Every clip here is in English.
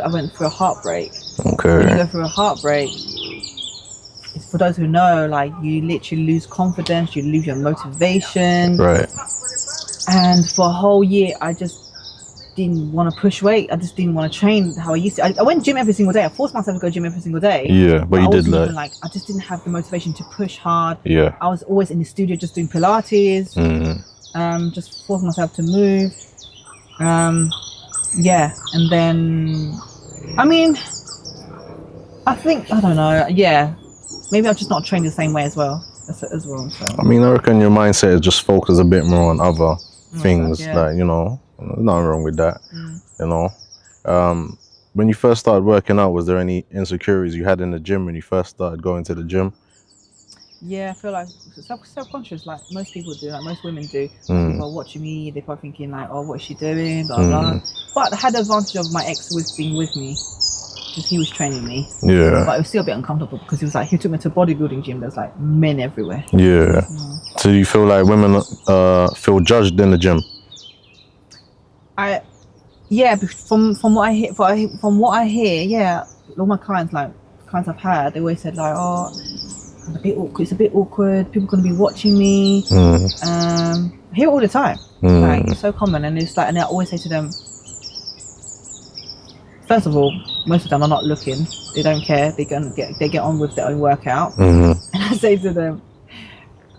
I went through a heartbreak. Okay. When you go through a heartbreak, it's for those who know, like, you literally lose confidence, you lose your motivation. Right. And for a whole year, I just didn't want to push weight. I just didn't want to train how I used to. I went gym every single day. I forced myself to go gym every single day. Yeah, but you did like I just didn't have the motivation to push hard. Yeah. I was always in the studio just doing Pilates. Just forcing myself to move. Yeah, and then I mean, I don't know. Yeah, maybe I'm just not trained the same way as well. So. I mean, I reckon your mindset is just focus a bit more on other things, yeah. like, you know, nothing wrong with that. You know, when you first started working out, was there any insecurities you had in the gym when you first started going to the gym? Yeah, I feel like self-conscious, like most people do, like most women do. Like, people are watching me, they're probably thinking like, oh, what's she doing, blah blah. But I had the advantage of my ex being with me, because he was training me. Yeah. But it was still a bit uncomfortable because he took me to a bodybuilding gym. There's like men everywhere. Yeah. So you feel like women feel judged in the gym? Yeah, from what I hear, yeah, all my clients I've had, they always said like, oh, I'm a bit awkward. It's a bit awkward. People are going to be watching me. I hear it all the time. Like, it's so common, and it's like, and I always say to them, first of all, most of them are not looking. They don't care. They get on with their own workout. And I say to them,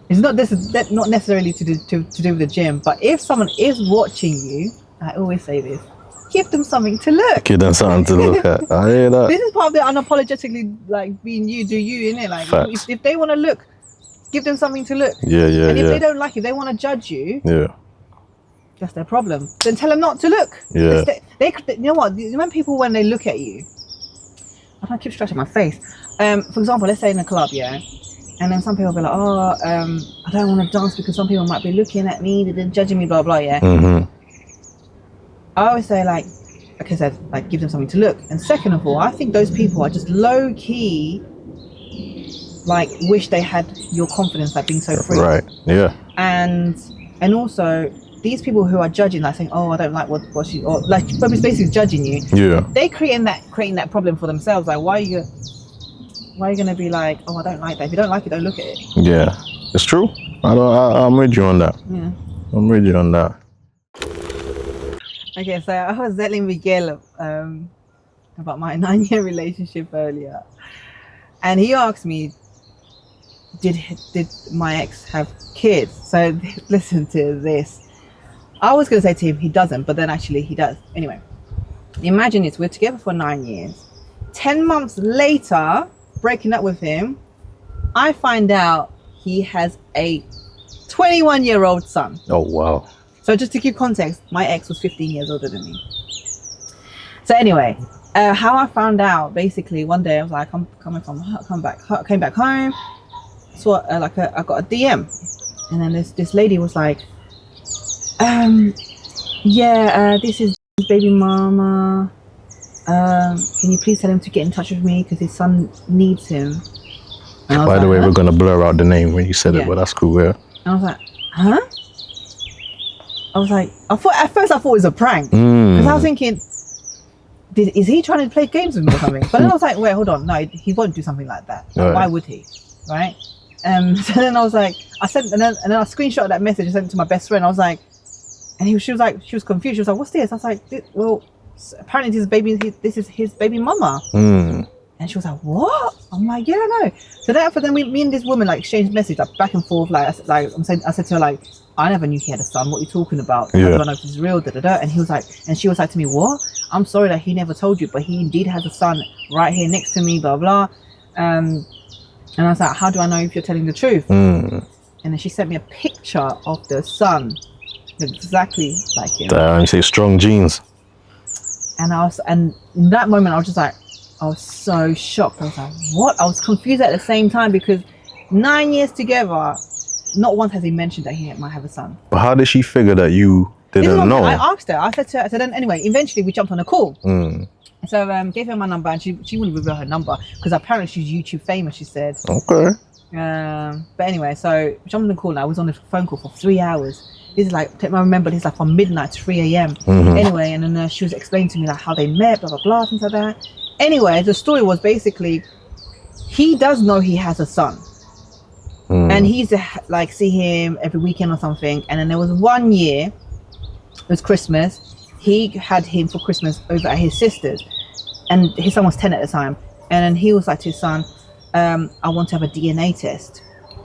it's not necessarily to do with the gym, but if someone is watching you, I always say this: give them something to look. Give them something to look at. I hear that. This is part of the unapologetically, like, being you, do you, innit? Like, if they want to look, give them something to look. Yeah. And if they don't like it, they want to judge you. Yeah. That's their problem. Then tell them not to look. Yeah. They you know what? When people, when they look at you, I don't keep stretching my face. For example, let's say in a club, yeah, and then some people will be like, oh, I don't want to dance because some people might be looking at me, they're judging me, blah blah, yeah. I always say, like I said, like, give them something to look. And second of all, I think those people are just low key, like, wish they had your confidence, like being so free. Right. Yeah. And also, these people who are judging, like saying, oh, I don't like what she, or like basically judging you. Yeah. They creating that problem for themselves. Like, why are you gonna be like, oh, I don't like that? If you don't like it, don't look at it. Yeah, it's true. I'm with you on that. Yeah. I'm with you on that. Okay, so I was telling Miguel about my 9-year relationship earlier, and he asked me, did my ex have kids? So listen to this. I was going to say to him he doesn't, but then actually he does. Anyway, imagine this: we're together for 9 years. 10 months later, breaking up with him, I find out he has a 21-year-old son. Oh come So just to give context, my ex was 15 years older than me. So anyway, how I found out, basically, one day I was like, came back home, saw I got a DM, and then this lady was like, this is baby mama. Can you please tell him to get in touch with me because his son needs him. By the way, we're gonna blur out the name when you said it, but that's cool. Yeah. And I was like, huh? At first I thought it was a prank, because I was thinking, is he trying to play games with me or something? But then I was like, wait, hold on, no, he won't do something like that. Like, why would he? Right? So then I was like, I then I screenshot that message and sent it to my best friend. I was like, and she was confused. She was like, what's this? I was like, well, apparently this is his baby mama. And she was like, what? I'm like, yeah, I know. So then me and this woman, like, exchanged messages, like, back and forth. Like, I said to her, like, I never knew he had a son. What are you talking about? I don't know if this is real. And she was like to me, what? I'm sorry that he never told you, but he indeed has a son right here next to me, blah blah. And I was like, how do I know if you're telling the truth? And then she sent me a picture of the son, exactly like him. You say strong genes. And in that moment, I was just like, I was so shocked. I was like, what? I was confused at the same time, because 9 years together, not once has he mentioned that he might have a son. But how did she figure that you didn't know? I asked her. I said to her, then anyway, eventually we jumped on a call. So gave her my number, and she wouldn't reveal her number because apparently she's YouTube famous, she said. Okay. But anyway, so we jumped on the call. I was on the phone call for 3 hours. This is like, I remember this is like from midnight to 3 a.m. Anyway, and then she was explaining to me like how they met, blah, blah, blah, things like that. Anyway, the story was basically, he does know he has a son. And he used to like see him every weekend or something. And then there was one year, it was Christmas, he had him for Christmas over at his sister's. And his son was 10 at the time. And then he was like to his son, I want to have a DNA test.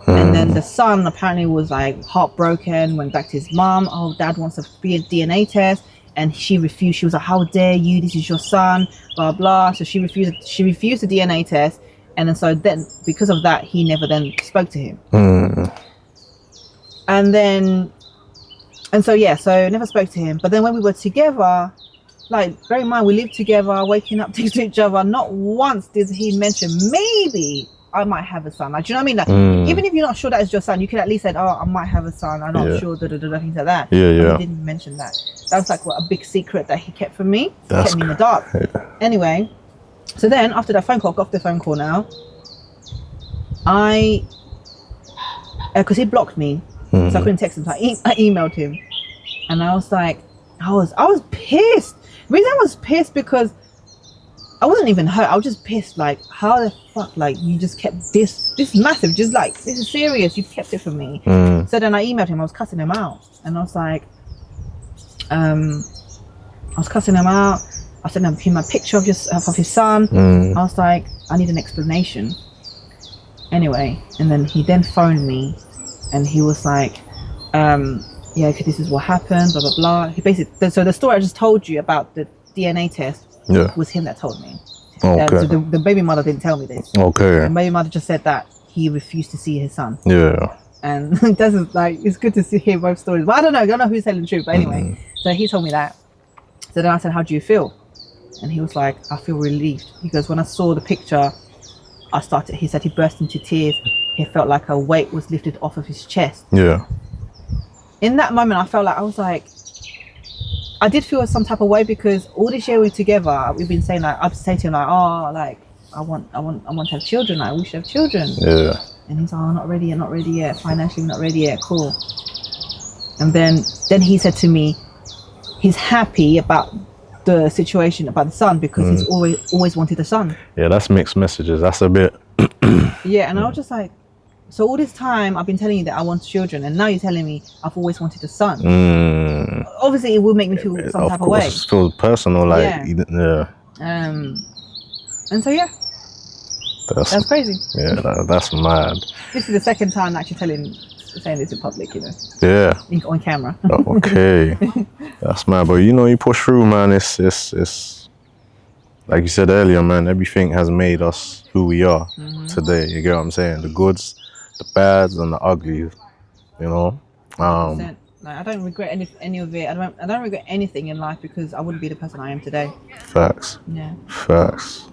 And then the son apparently was like heartbroken, went back to his mom. Oh, dad wants a DNA test. And she refused. She was like, how dare you? This is your son, blah, blah. So she refused the DNA test. And then so then, because of that, he never then spoke to him. And so never spoke to him. But then when we were together, like, bear in mind, we lived together, waking up next to each other. Not once did he mention, maybe I might have a son. Like, do you know what I mean? Like, even if you're not sure that is your son, you could at least say, oh, I might have a son. I'm not sure, things like that. Yeah. He didn't mention that. That was like a big secret that he kept from me. He kept me in the dark. Anyway, so then after that phone call, I got off the phone call now. Because he blocked me, so I couldn't text him. So I emailed him, and I was like, I was pissed. The reason I was pissed because I wasn't even hurt. I was just pissed. Like, how the fuck? Like, you just kept this massive. Just like, this is serious. You kept it from me. So then I emailed him. I was cussing him out, and I was like, I sent him a picture of his son. I was like, I need an explanation. Anyway, and then he then phoned me, and he was like, yeah, okay, this is what happened, blah, blah, blah. He basically, so the story I just told you about the DNA test was him that told me. So the baby mother didn't tell me this. The baby mother just said that he refused to see his son. And this is like, it's good to hear both stories. But I don't know who's telling the truth. But anyway, so he told me that. So then I said, how do you feel? And he was like, I feel relieved. He goes, when I saw the picture, he said he burst into tears. He felt like a weight was lifted off of his chest. In that moment, I felt like, I was like, I did feel some type of way, because all this year we're together, we've been saying, like, I've said to him, like, oh, like, I want to have children. Like, we should have children. And he's like, oh, not ready yet. Financially, not ready yet. Cool. And then he said to me, he's happy about the situation, about the son, because he's always wanted a son. Yeah, that's mixed messages. That's a bit. And I was just like, so all this time I've been telling you that I want children, and now you're telling me I've always wanted a son. Obviously, it will make me feel some type of way. It feels personal, like And so that's crazy. That's mad. This is the second time actually saying this in public, you know. On camera. Okay. That's mad, but you push through, man. It's like you said earlier, man. Everything has made us who we are today. You get what I'm saying? The goods, the bads, and the uglies. You know. Like, I don't regret any of it. I don't regret anything in life, because I wouldn't be the person I am today. Facts. Yeah. Facts.